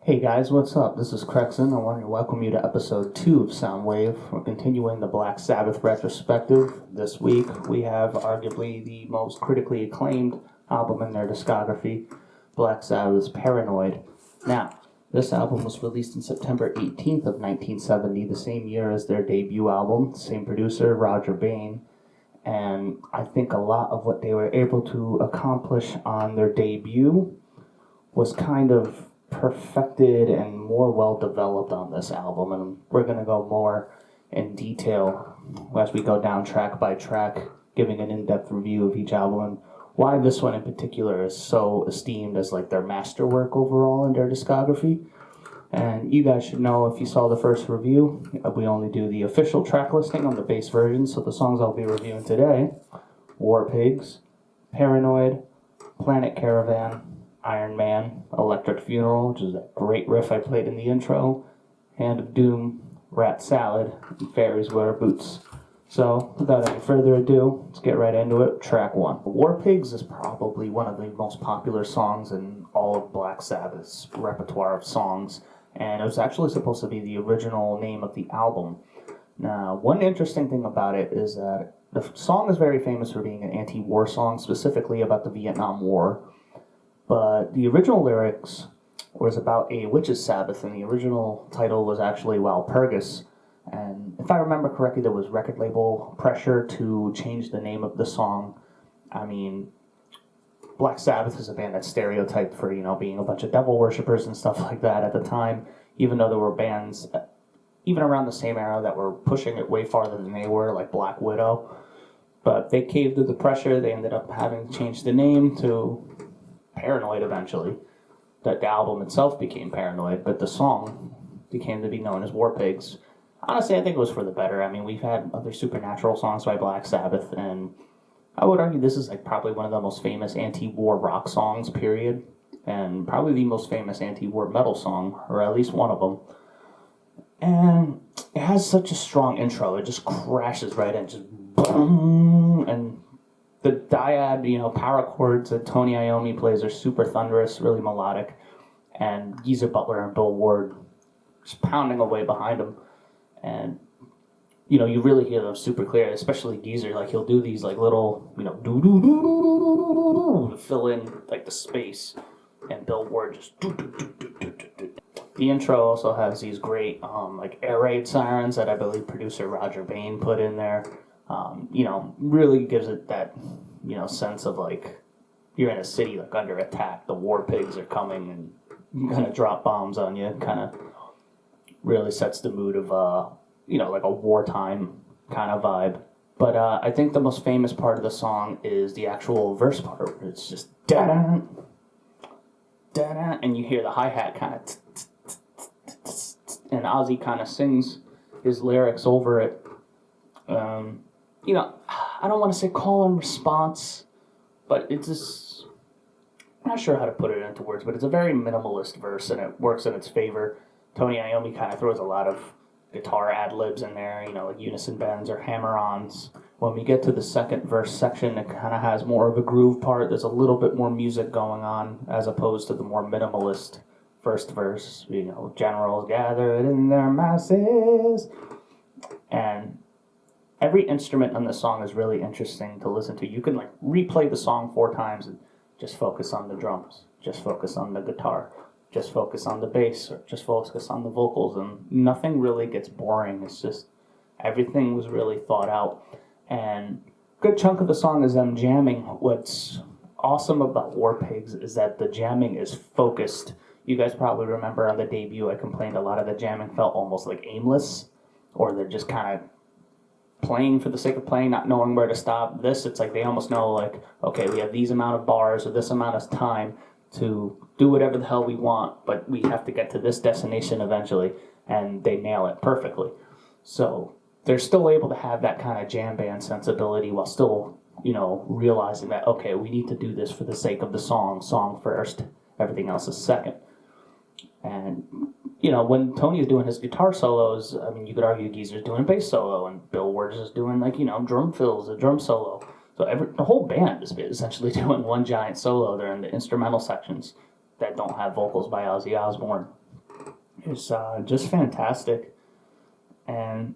Hey guys, what's up? This is Crexon. I want to welcome you to episode 2 of Soundwave. We're continuing the Black Sabbath retrospective. This week we have arguably the most critically acclaimed album in their discography, Black Sabbath's Paranoid. Now, this album was released on September 18th of 1970, the same year as their debut album, same producer, Roger Bain. And I think a lot of what they were able to accomplish on their debut was kind of perfected and more well developed on this album, and we're going to go more in detail as we go down track by track, giving an in-depth review of each album and why this one in particular is so esteemed as like their masterwork overall in their discography. And you guys should know, if you saw the first review, we only do the official track listing on the bass version, so the songs I'll be reviewing today: War Pigs, Paranoid, Planet Caravan, Iron Man, Electric Funeral, which is that great riff I played in the intro, Hand of Doom, Rat Salad, and Fairies Wear Boots. So, without any further ado, let's get right into it. Track 1. War Pigs is probably one of the most popular songs in all of Black Sabbath's repertoire of songs, and it was actually supposed to be the original name of the album. Now, one interesting thing about it is that the song is very famous for being an anti-war song, specifically about the Vietnam War. But the original lyrics was about a witch's Sabbath, and the original title was actually Walpurgis. And if I remember correctly, there was record label pressure to change the name of the song. I mean, Black Sabbath is a band that's stereotyped for, being a bunch of devil worshippers and stuff like that at the time, even though there were bands, even around the same era, that were pushing it way farther than they were, like Black Widow. But they caved to the pressure. They ended up having to change the name to Paranoid eventually. That the album itself became Paranoid, but the song became to be known as War Pigs. Honestly, I think it was for the better. I mean, we've had other supernatural songs by Black Sabbath, and I would argue this is like probably one of the most famous anti-war rock songs, period, and probably the most famous anti-war metal song, or at least one of them. And it has such a strong intro. It just crashes right in, just boom, and the dyad, power chords that Tony Iommi plays are super thunderous, really melodic, and Geezer Butler and Bill Ward just pounding away behind them, and you really hear them super clear, especially Geezer. Like, he'll do these like little, do do do do do to fill in like the space, and Bill Ward just do do do do do do do. The intro also has these great like air raid sirens that I believe producer Roger Bain put in there. Really gives it that, sense of like you're in a city like under attack. The war pigs are coming and gonna drop bombs on you. Kind of really sets the mood of like a wartime kind of vibe. But I think the most famous part of the song is the actual verse part, where it's just da da, and you hear the hi-hat kind of and Ozzy kind of sings his lyrics over it. I don't want to say call and response, but it's just, I'm not sure how to put it into words, but it's a very minimalist verse, and it works in its favor. Tony Iommi kind of throws a lot of guitar ad-libs in there, like unison bends or hammer-ons. When we get to the second verse section, it kind of has more of a groove part. There's a little bit more music going on, as opposed to the more minimalist first verse. Generals gathered in their masses. And every instrument on the song is really interesting to listen to. You can like replay the song 4 times and just focus on the drums, just focus on the guitar, just focus on the bass, or just focus on the vocals, and nothing really gets boring. It's just everything was really thought out, and a good chunk of the song is them jamming. What's awesome about War Pigs is that the jamming is focused. You guys probably remember on the debut I complained a lot of the jamming felt almost like aimless, or they're just kind of playing for the sake of playing, not knowing where to stop. This, it's like they almost know, like, okay, we have these amount of bars or this amount of time. to do whatever the hell we want, but we have to get to this destination eventually, and they nail it perfectly. So they're still able to have that kind of jam band sensibility while still, realizing that, okay, we need to do this for the sake of the song first, everything else is second. And, when Tony is doing his guitar solos, I mean, you could argue Geezer's doing a bass solo, and Bill Ward is doing, drum fills, a drum solo. So the whole band is essentially doing one giant solo. They're in the instrumental sections that don't have vocals by Ozzy Osbourne. It's just fantastic. And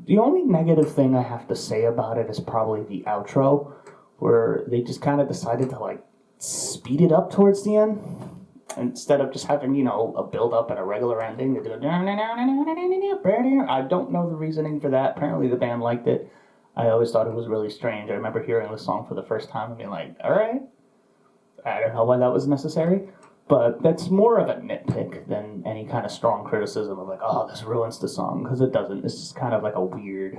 the only negative thing I have to say about it is probably the outro, where they just kind of decided to, speed it up towards the end. Instead of just having, a build-up and a regular ending, they do I don't know the reasoning for that. Apparently the band liked it. I always thought it was really strange. I remember hearing the song for the first time and being like, all right. I don't know why that was necessary. But that's more of a nitpick than any kind of strong criticism of this ruins the song, because it doesn't. It's just kind of like a weird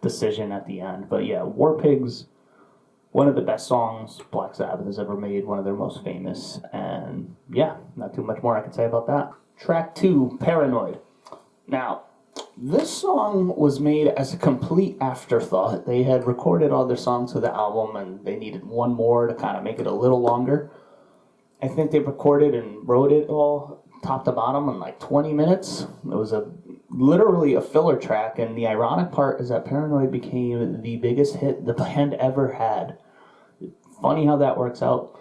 decision at the end. But yeah, War Pigs, one of the best songs Black Sabbath has ever made, one of their most famous, and yeah, not too much more I can say about that. Track 2, Paranoid. Now, this song was made as a complete afterthought. They had recorded all their songs for the album, and they needed one more to kind of make it a little longer. I think they recorded and wrote it all top to bottom in 20 minutes. It was literally a filler track, and the ironic part is that Paranoid became the biggest hit the band ever had. Funny how that works out.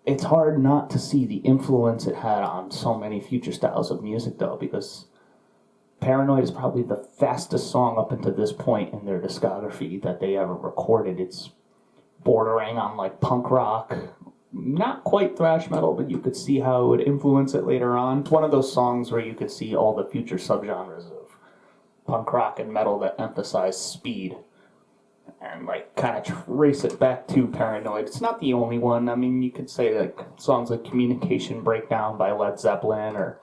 It's hard not to see the influence it had on so many future styles of music, though, because Paranoid is probably the fastest song up until this point in their discography that they ever recorded. It's bordering on punk rock, not quite thrash metal, but you could see how it would influence it later on. It's one of those songs where you could see all the future subgenres of punk rock and metal that emphasize speed and kind of trace it back to Paranoid. It's not the only one. I mean, you could say songs like Communication Breakdown by Led Zeppelin or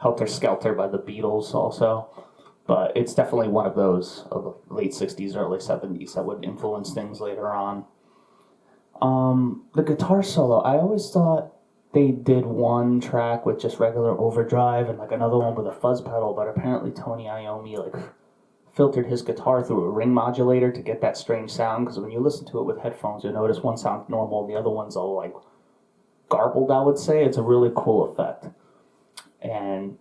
Helter Skelter by the Beatles also. But it's definitely one of those of the late 60s, early 70s that would influence things later on. The guitar solo, I always thought they did one track with just regular overdrive and another one with a fuzz pedal, but apparently Tony Iommi filtered his guitar through a ring modulator to get that strange sound, because when you listen to it with headphones, you'll notice one sounds normal and the other one's all garbled, I would say. It's a really cool effect. And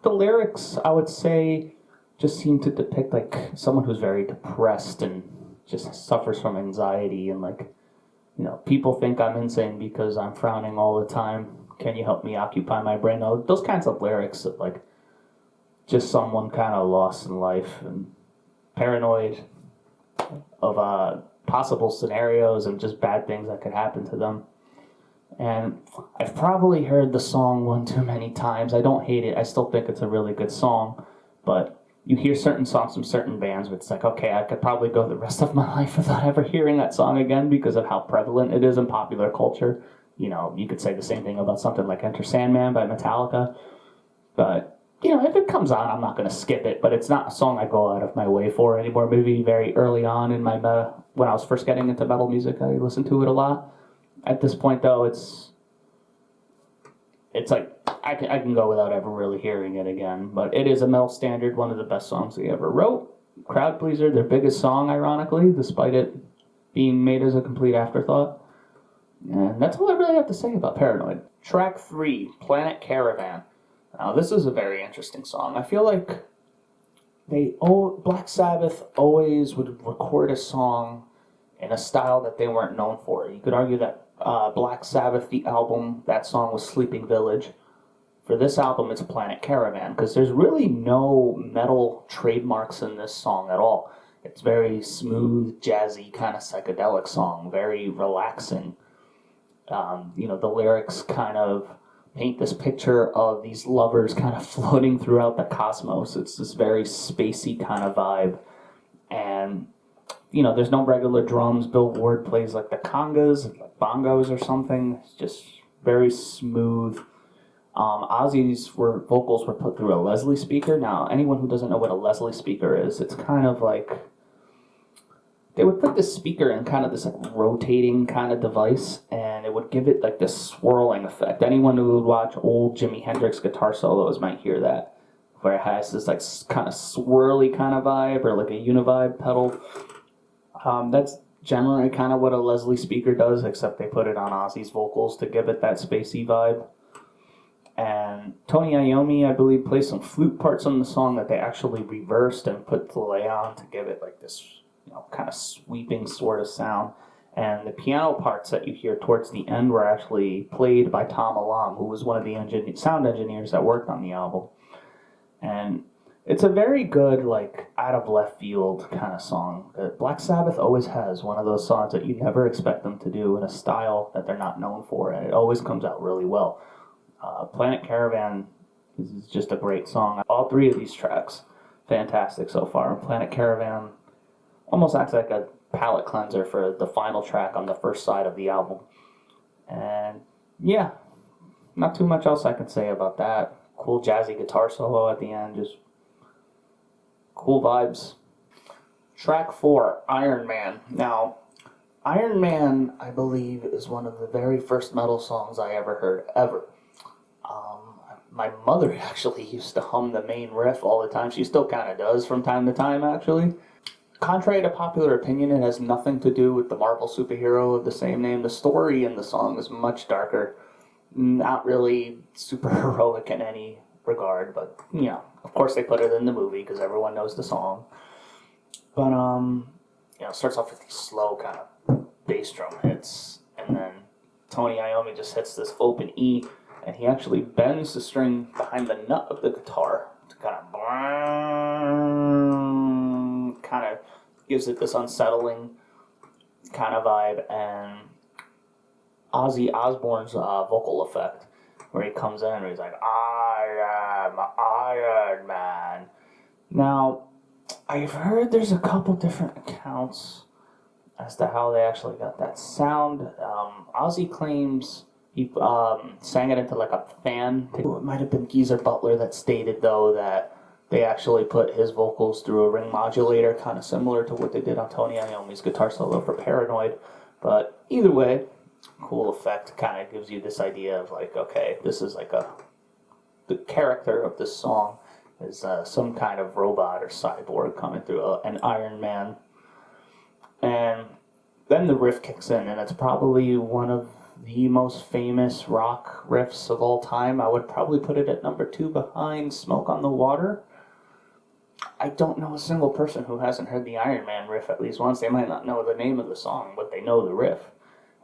the lyrics, I would say, just seem to depict someone who's very depressed and just suffers from anxiety and people think I'm insane because I'm frowning all the time. Can you help me occupy my brain? Those kinds of lyrics of just someone kind of lost in life and paranoid of possible scenarios and just bad things that could happen to them. And I've probably heard the song one too many times. I don't hate it. I still think it's a really good song. But you hear certain songs from certain bands where it's okay, I could probably go the rest of my life without ever hearing that song again because of how prevalent it is in popular culture. You could say the same thing about something like Enter Sandman by Metallica. But if it comes on, I'm not going to skip it, but it's not a song I go out of my way for anymore. Maybe very early on in my when I was first getting into metal music, I listened to it a lot. At this point, though, it's I can go without ever really hearing it again. But it is a metal standard, one of the best songs they ever wrote. Crowd Pleaser, their biggest song, ironically, despite it being made as a complete afterthought. And that's all I really have to say about Paranoid. Track 3, Planet Caravan. Now, this is a very interesting song. I feel like Black Sabbath always would record a song in a style that they weren't known for. You could argue that Black Sabbath, the album, that song was Sleeping Village. For this album, it's Planet Caravan, because there's really no metal trademarks in this song at all. It's very smooth, jazzy, kind of psychedelic song, very relaxing. The lyrics kind of paint this picture of these lovers kind of floating throughout the cosmos. It's this very spacey kind of vibe. And, there's no regular drums. Bill Ward plays the congas, bongos or something. It's just very smooth. Ozzy's vocals were put through a Leslie speaker. Now, anyone who doesn't know what a Leslie speaker is, it's kind of they would put this speaker in kind of this like rotating kind of device, and it would give it like this swirling effect. Anyone who would watch old Jimi Hendrix guitar solos might hear that, where it has this like kind of swirly kind of vibe, or like a univibe pedal. That's generally kind of what a Leslie speaker does, except they put it on Ozzy's vocals to give it that spacey vibe. And Tony Iommi, I believe, plays some flute parts on the song that they actually reversed and put delay on to give it like this, kind of sweeping sort of sound. And the piano parts that you hear towards the end were actually played by Tom Alam, who was one of the sound engineers that worked on the album. And it's a very good, like, out of left field kind of song. Black Sabbath always has one of those songs that you never expect them to do in a style that they're not known for, and it always comes out really well. Planet Caravan is just a great song. All three of these tracks, fantastic so far. Planet Caravan almost acts like a palate cleanser for the final track on the first side of the album. And yeah, not too much else I can say about that. Cool jazzy guitar solo at the end, just cool vibes. Track 4, Iron Man. Now, Iron Man, I believe, is one of the very first metal songs I ever heard, ever. My mother actually used to hum the main riff all the time. She still kind of does from time to time, actually. Contrary to popular opinion, it has nothing to do with the Marvel superhero of the same name. The story in the song is much darker. Not really super heroic in any regard, but, of course they put it in the movie because everyone knows the song. But, it starts off with these slow kind of bass drum hits, and then Tony Iommi just hits this open E, and he actually bends the string behind the nut of the guitar to kind of gives it this unsettling kind of vibe, and Ozzy Osbourne's vocal effect, where he comes in and he's like, I am Iron Man. Now, I've heard there's a couple different accounts as to how they actually got that sound. Ozzy claims he sang it into like a fan. It might have been Geezer Butler that stated, though, that they actually put his vocals through a ring modulator, kind of similar to what they did on Tony Iommi's guitar solo for Paranoid. But either way, cool effect, kind of gives you this idea of like, okay, this is like the character of this song is some kind of robot or cyborg coming through an Iron Man. And then the riff kicks in, and it's probably one of the most famous rock riffs of all time. I would probably put it at number 2 behind Smoke on the Water. I don't know a single person who hasn't heard the Iron Man riff at least once. They might not know the name of the song, but they know the riff.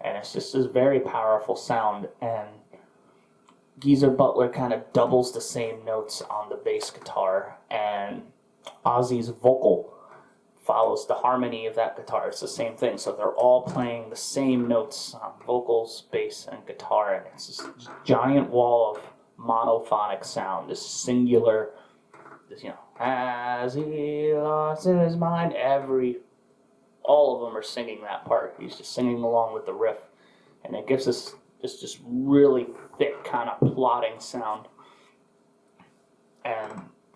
And it's just this very powerful sound, and Geezer Butler kind of doubles the same notes on the bass guitar, and Ozzy's vocal follows the harmony of that guitar. It's the same thing, so they're all playing the same notes on vocals, bass, and guitar, and it's this giant wall of monophonic sound, this singular, as he lost his mind, all of them are singing that part. He's just singing along with the riff, and it gives us just really thick kind of plodding sound, and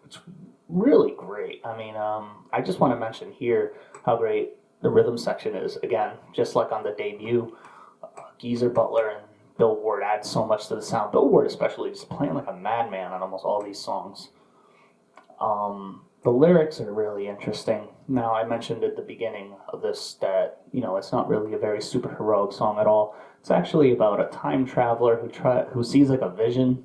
it's really great. I mean, I just want to mention here how great the rhythm section is. Again, just like on the debut, Geezer Butler and Bill Ward add so much to the sound. Bill Ward especially just playing like a madman on almost all these songs. The lyrics are really interesting. Now, I mentioned at the beginning of this that, it's not really a very super heroic song at all. It's actually about a time traveler who sees like a vision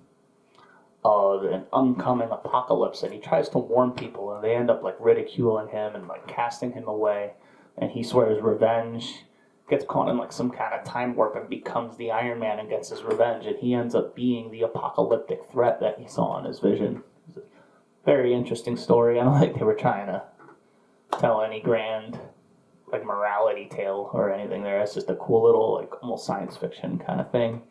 of an oncoming apocalypse, and he tries to warn people, and they end up like ridiculing him and like casting him away, and he swears revenge, gets caught in like some kind of time warp and becomes the Iron Man and gets his revenge, and he ends up being the apocalyptic threat that he saw in his vision. It's a very interesting story. I don't think they were trying to tell any grand like morality tale or anything there. It's just a cool little like almost science fiction kind of thing.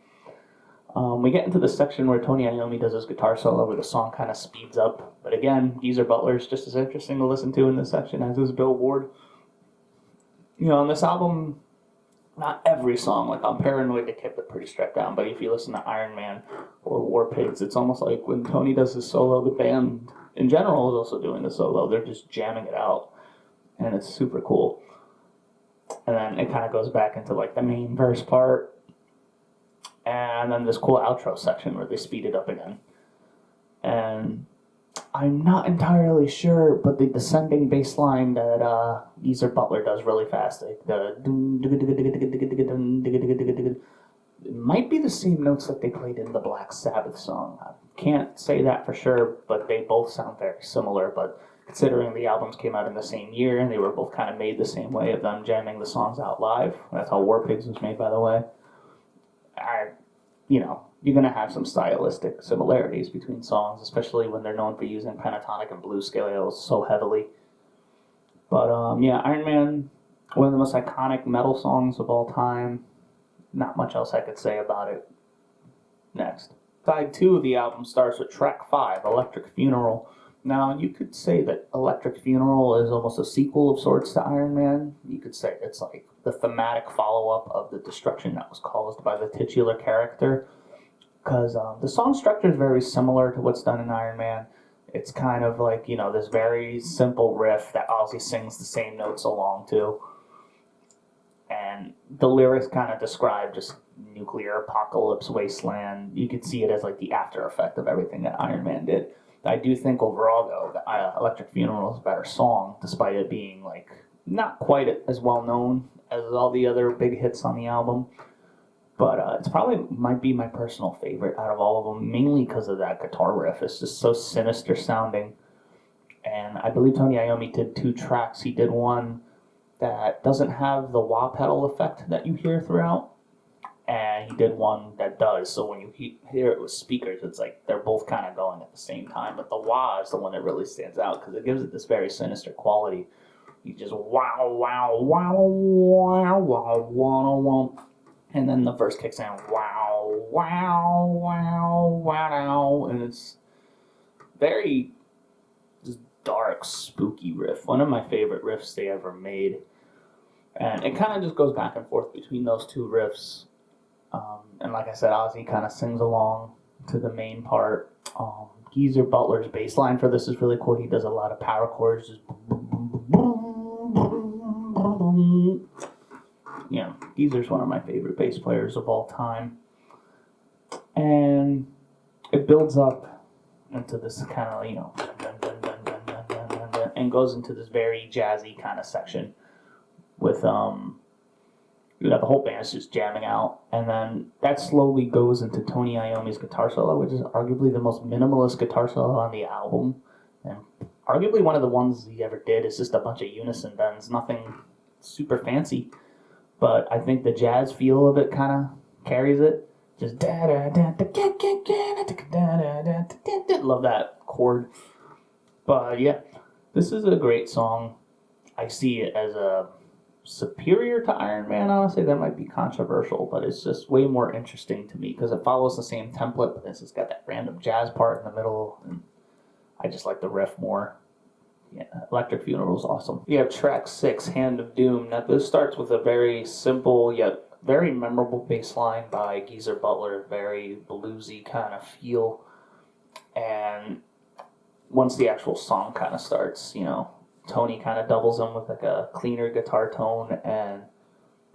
We get into the section where Tony Iommi does his guitar solo, where the song kind of speeds up. But again, Geezer Butler's just as interesting to listen to in this section as is Bill Ward. On this album, not every song, like on Paranoid, they kept it pretty stripped down. But if you listen to Iron Man or War Pigs, it's almost like when Tony does his solo, the band in general is also doing the solo. They're just jamming it out, and it's super cool. and then it kind of goes back into like the main verse part, and then this cool outro section where they speed it up again. And I'm not entirely sure, but the descending bass line that Geezer Butler does really fast, like it might be the same notes that they played in the Black Sabbath song. I can't say that for sure, but they both sound very similar. But considering the albums came out in the same year and they were both kind of made the same way of them jamming the songs out live, that's how War Pigs was made, by the way. You're going to have some stylistic similarities between songs, especially when they're known for using pentatonic and blues scales so heavily. But Iron Man, one of the most iconic metal songs of all time. Not much else I could say about it. Next. Side 2 of the album starts with track 5, Electric Funeral. Now, you could say that Electric Funeral is almost a sequel of sorts to Iron Man. You could say it's like the thematic follow-up of the destruction that was caused by the titular character. Because the song structure is very similar to what's done in Iron Man. It's kind of like, this very simple riff that Ozzy sings the same notes along to. And the lyrics kind of describe just nuclear apocalypse wasteland. You could see it as like the after effect of everything that Iron Man did. I do think overall, though, that Electric Funeral is a better song, despite it being like not quite as well known as all the other big hits on the album. But it's probably might be my personal favorite out of all of them, mainly because of that guitar riff. It's just so sinister sounding. And I believe Tony Iommi did 2 tracks. He did one that doesn't have the wah pedal effect that you hear throughout, and he did one that does. So when you hear it with speakers, it's like they're both kind of going at the same time. But the wah is the one that really stands out because it gives it this very sinister quality. You just wow, wow, wow, wow, wow, wow, wow. And then the verse kicks in, wow, wow, wow, wow, and it's very just dark, spooky riff. One of my favorite riffs they ever made. And it kind of just goes back and forth between those 2 riffs. And like I said, Ozzy kind of sings along to the main part. Geezer Butler's bass line for this is really cool. He does a lot of power chords, just Geezer's one of my favorite bass players of all time. And it builds up into this kind of, and goes into this very jazzy kind of section with, the whole band is just jamming out. And then that slowly goes into Tony Iommi's guitar solo, which is arguably the most minimalist guitar solo on the album. And arguably one of the ones he ever did. It's just a bunch of unison bends, nothing super fancy. But I think the jazz feel of it kind of carries it. Just love that chord. But yeah, this is a great song. I see it as a superior to Iron Man, honestly. That might be controversial, but it's just way more interesting to me because it follows the same template, but it's just got that random jazz part in the middle, and I just like the riff more. Yeah, Electric Funeral is awesome. You have track 6, Hand of Doom. Now this starts with a very simple yet very memorable bass line by Geezer Butler, very bluesy kind of feel. And once the actual song kind of starts, Tony kind of doubles him with like a cleaner guitar tone, and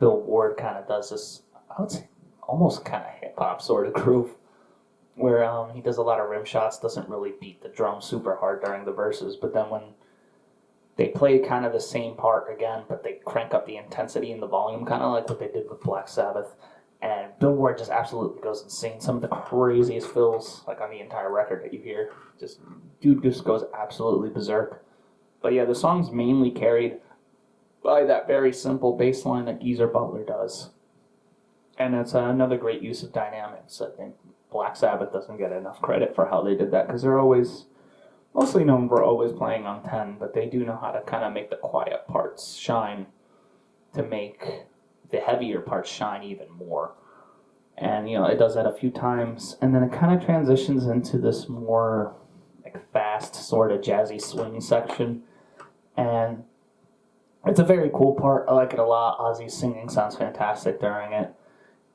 Bill Ward kind of does this, I would say, almost kind of hip-hop sort of groove, where he does a lot of rim shots, doesn't really beat the drum super hard during the verses, but then when they play kind of the same part again, but they crank up the intensity and the volume, kind of like what they did with Black Sabbath, and Bill Ward just absolutely goes insane. Some of the craziest fills, like on the entire record that you hear, dude just goes absolutely berserk. But yeah, the song's mainly carried by that very simple bass line that Geezer Butler does. And it's another great use of dynamics. I think Black Sabbath doesn't get enough credit for how they did that, because they're always mostly known for always playing on 10, but they do know how to kind of make the quiet parts shine to make the heavier parts shine even more. And, it does that a few times, and then it kind of transitions into this more fast sort of jazzy swing section, and it's a very cool part. I like it a lot. Ozzy's singing sounds fantastic during it,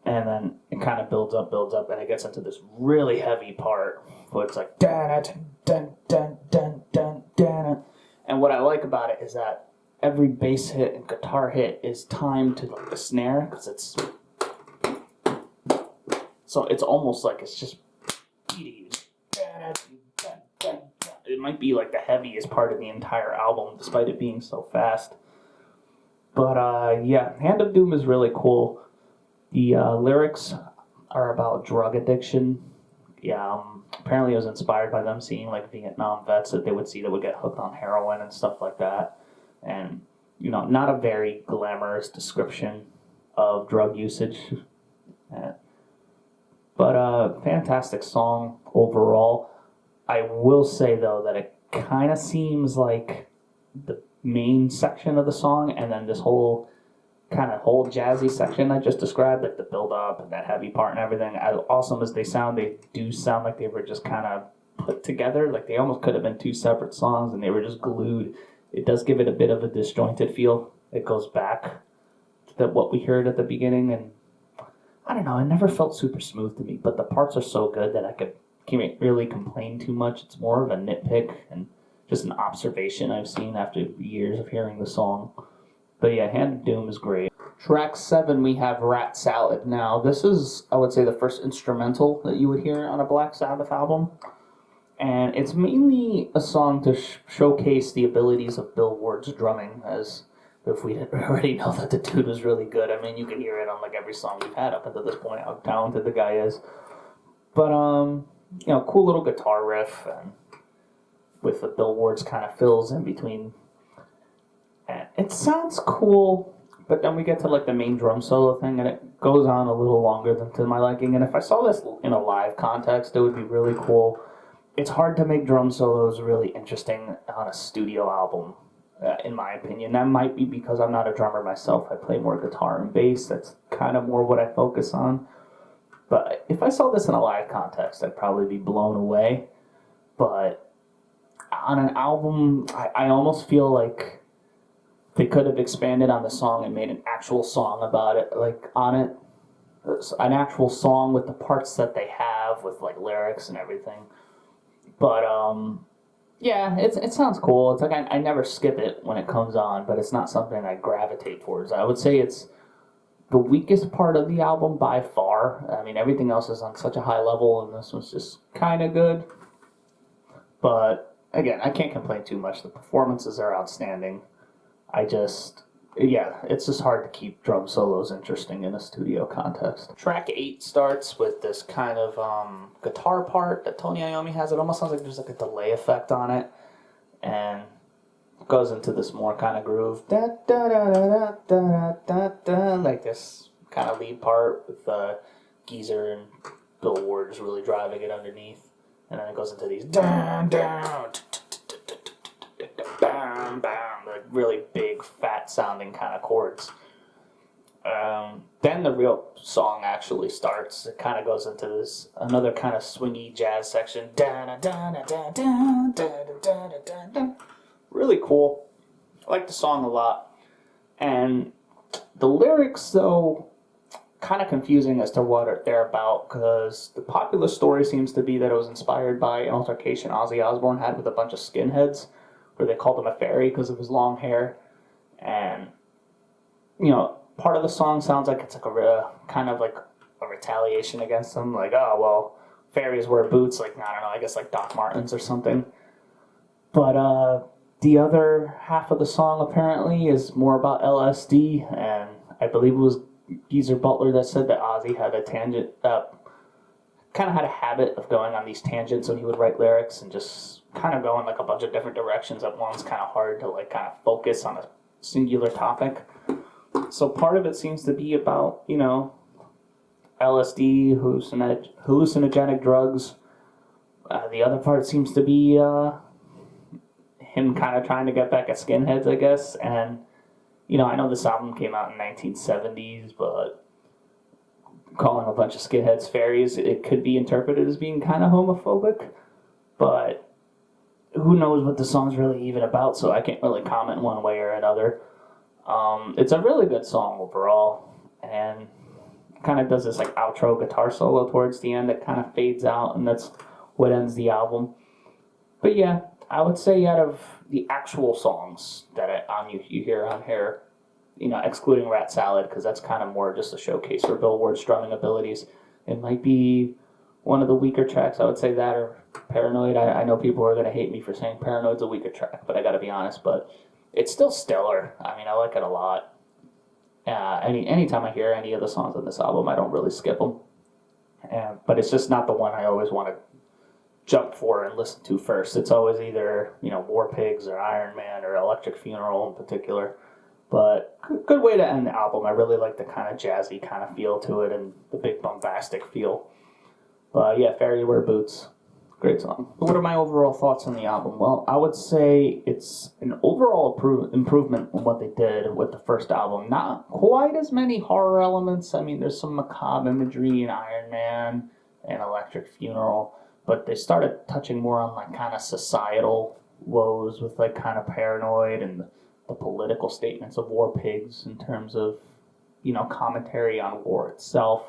and then it kind of builds up, and it gets into this really heavy part where it's like dun dun dun dun dun dun. And what I like about it is that every bass hit and guitar hit is timed to like the snare, because it's almost like it's just beating. It might be like the heaviest part of the entire album, despite it being so fast. But yeah, Hand of Doom is really cool. The lyrics are about drug addiction. Yeah, apparently it was inspired by them seeing like Vietnam vets that they would see that would get hooked on heroin and stuff like that. And, not a very glamorous description of drug usage. But fantastic song overall. I will say, though, that it kind of seems like the main section of the song and then this whole jazzy section I just described, like the build-up and that heavy part and everything, as awesome as they do sound like they were just kind of put together. Like they almost could have been two separate songs and they were just glued. It does give it a bit of a disjointed feel. It goes back to what we heard at the beginning, and I don't know, it never felt super smooth to me, but the parts are so good that I can't really complain too much. It's more of a nitpick and just an observation I've seen after years of hearing the song. But yeah, Hand of Doom is great. Track 7, we have Rat Salad. Now, this is, I would say, the first instrumental that you would hear on a Black Sabbath album. And it's mainly a song to showcase the abilities of Bill Ward's drumming, as if we didn't already know that the dude was really good. I mean, you can hear it on like every song we've had up until this point, how talented the guy is. But, cool little guitar riff, and with the Bill Ward's kind of fills in between. And it sounds cool, but then we get to like the main drum solo thing, and it goes on a little longer than to my liking. And if I saw this in a live context, it would be really cool. It's hard to make drum solos really interesting on a studio album, in my opinion. That might be because I'm not a drummer myself. I play more guitar and bass. That's kind of more what I focus on. But if I saw this in a live context, I'd probably be blown away. But on an album, I almost feel like they could have expanded on the song and made an actual song about it, like on it. An actual song with the parts that they have, with like lyrics and everything. But, yeah, it sounds cool. It's like I never skip it when it comes on, but it's not something I gravitate towards. I would say it's the weakest part of the album by far. I mean, everything else is on such a high level, and this one's just kind of good. But, again, I can't complain too much. The performances are outstanding. It's just hard to keep drum solos interesting in a studio context. Track 8 starts with this kind of guitar part that Tony Iommi has. It almost sounds like there's like a delay effect on it, and goes into this more kind of groove, da da da da da da da, like this kind of lead part with Geezer and Bill Ward is really driving it underneath, and then it goes into these down down. Bam, bam, like really big, fat sounding kind of chords. Then the real song actually starts. It kind of goes into this another kind of swingy jazz section. Really cool. I like the song a lot. And the lyrics, though, kind of confusing as to what they're about, because the popular story seems to be that it was inspired by an altercation Ozzy Osbourne had with a bunch of skinheads, where they called him a fairy because of his long hair. And, part of the song sounds like it's like kind of like a retaliation against them. Like, oh, well, fairies wear boots, like, I don't know, I guess like Doc Martens or something. But the other half of the song apparently is more about LSD, and I believe it was Geezer Butler that said that Ozzy had a tangent, kind of had a habit of going on these tangents when he would write lyrics and just kind of go in like a bunch of different directions at once, kind of hard to like kind of focus on a singular topic. So part of it seems to be about, LSD, hallucinogenic drugs. The other part seems to be him kind of trying to get back at skinheads, I guess. And, I know this album came out in 1970s, but calling a bunch of skinheads fairies, it could be interpreted as being kind of homophobic. But who knows what the song's really even about, so I can't really comment one way or another. It's a really good song overall, and kind of does this like outro guitar solo towards the end that kind of fades out, and that's what ends the album. But yeah, I would say out of the actual songs that you hear on here, excluding Rat Salad, because that's kind of more just a showcase for Billboard's strumming abilities, it might be one of the weaker tracks. I would say that or Paranoid. I know people are going to hate me for saying Paranoid's a weaker track, but I got to be honest, but it's still stellar. I mean, I like it a lot. Anytime I hear any of the songs on this album, I don't really skip them. But it's just not the one I always want to jump for and listen to first. It's always either, War Pigs or Iron Man or Electric Funeral in particular. But good way to end the album. I really like the kind of jazzy kind of feel to it and the big bombastic feel. But yeah, Fairy Wear Boots. Great song. What are my overall thoughts on the album? Well, I would say it's an overall improvement on what they did with the first album. Not quite as many horror elements. I mean, there's some macabre imagery in Iron Man and Electric Funeral, but they started touching more on like kind of societal woes with like kind of Paranoid and the political statements of War Pigs in terms of, commentary on war itself.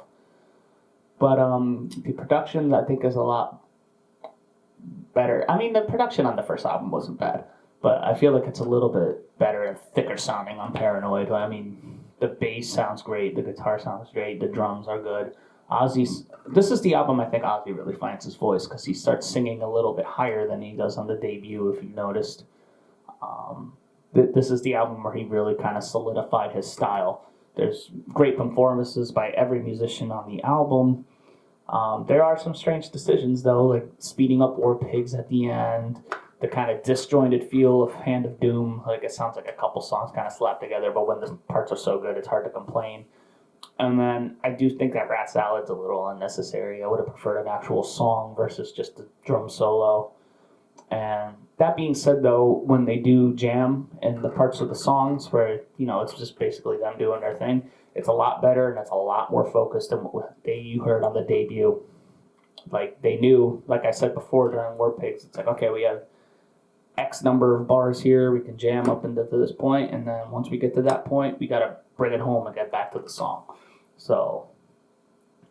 But the production, I think, is a lot better. I mean, the production on the first album wasn't bad, but I feel like it's a little bit better and thicker sounding on Paranoid. I mean, the bass sounds great, the guitar sounds great, the drums are good. This is the album I think Ozzy really finds his voice because he starts singing a little bit higher than he does on the debut, if you've noticed. This is the album where he really kind of solidified his style. There's great performances by every musician on the album. There are some strange decisions, though, like speeding up War Pigs at the end, the kind of disjointed feel of Hand of Doom. Like, it sounds like a couple songs kind of slapped together, but when the parts are so good, it's hard to complain. And then I do think that Rat Salad's a little unnecessary. I would have preferred an actual song versus just a drum solo. And that being said, though, when they do jam in the parts of the songs where, it's just basically them doing their thing, it's a lot better and it's a lot more focused than what you heard on the debut. Like, they knew, like I said before during War Pigs, it's like, okay, we have X number of bars here, we can jam up into this point, and then once we get to that point, we got to bring it home and get back to the song. So,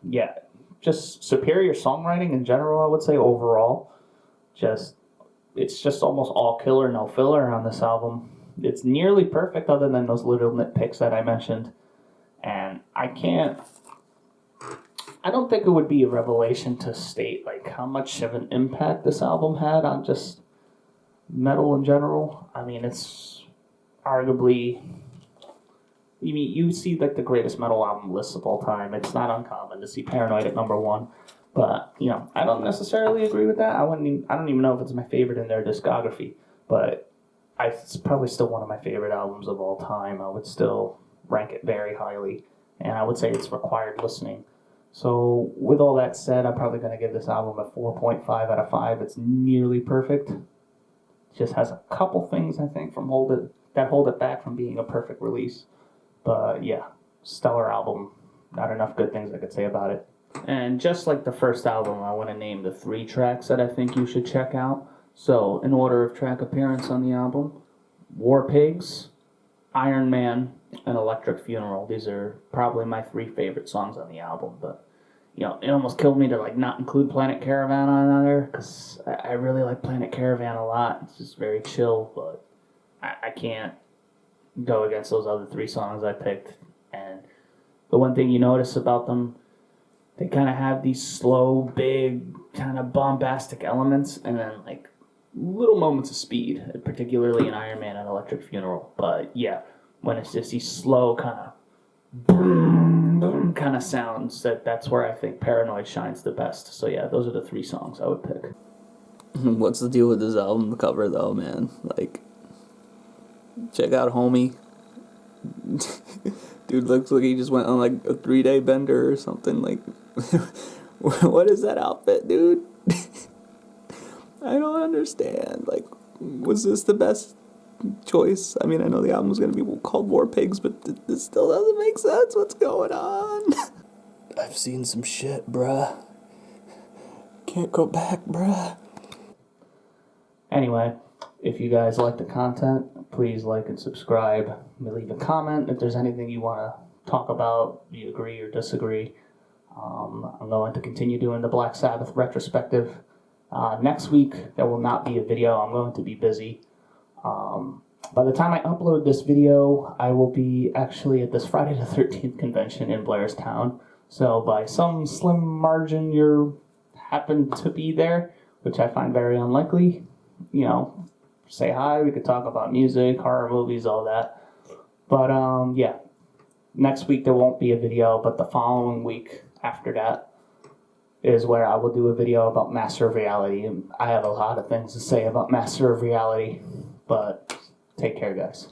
yeah, just superior songwriting in general, I would say, overall. It's just almost all killer, no filler on this album. It's nearly perfect other than those little nitpicks that I mentioned. And I don't think it would be a revelation to state like how much of an impact this album had on just metal in general. I mean, it's arguably, you see like the greatest metal album lists of all time. It's not uncommon to see Paranoid at number one. But, I don't necessarily agree with that. I don't even know if it's my favorite in their discography. But it's probably still one of my favorite albums of all time. I would still rank it very highly. And I would say it's required listening. So, with all that said, I'm probably going to give this album a 4.5 out of 5. It's nearly perfect. It just has a couple things, I think, that hold it back from being a perfect release. But, yeah, stellar album. Not enough good things I could say about it. And just like the first album, I want to name the 3 tracks that I think you should check out. So, in order of track appearance on the album, War Pigs, Iron Man, and Electric Funeral. These are probably my 3 favorite songs on the album, but, it almost killed me to, like, not include Planet Caravan on there, because I really like Planet Caravan a lot. It's just very chill, but I can't go against those other 3 songs I picked. And the one thing you notice about them, they kind of have these slow, big, kind of bombastic elements, and then, like, little moments of speed, particularly in Iron Man and Electric Funeral. But, yeah, when it's just these slow kind of boom, boom kind of sounds, that's where I think Paranoid shines the best. So, yeah, those are the 3 songs I would pick. What's the deal with this album cover, though, man? Like, check out Homie. Dude looks like he just went on, like, a 3-day bender or something. Like, what is that outfit, dude? I don't understand. Like, was this the best choice? I mean, I know the album was going to be called War Pigs, but this still doesn't make sense. What's going on? I've seen some shit, bruh. Can't go back, bruh. Anyway, if you guys like the content, please like and subscribe. Leave a comment if there's anything you want to talk about, you agree or disagree. I'm going to continue doing the Black Sabbath retrospective Next week, there will not be a video. I'm going to be busy. By the time I upload this video, I will be actually at this Friday the 13th convention in Blairstown. So by some slim margin, you happen to be there, which I find very unlikely. You know, say hi, we could talk about music, horror movies, all that. But yeah, next week there won't be a video, but the following week after that is where I will do a video about Master of Reality. And I have a lot of things to say about Master of Reality, but take care, guys.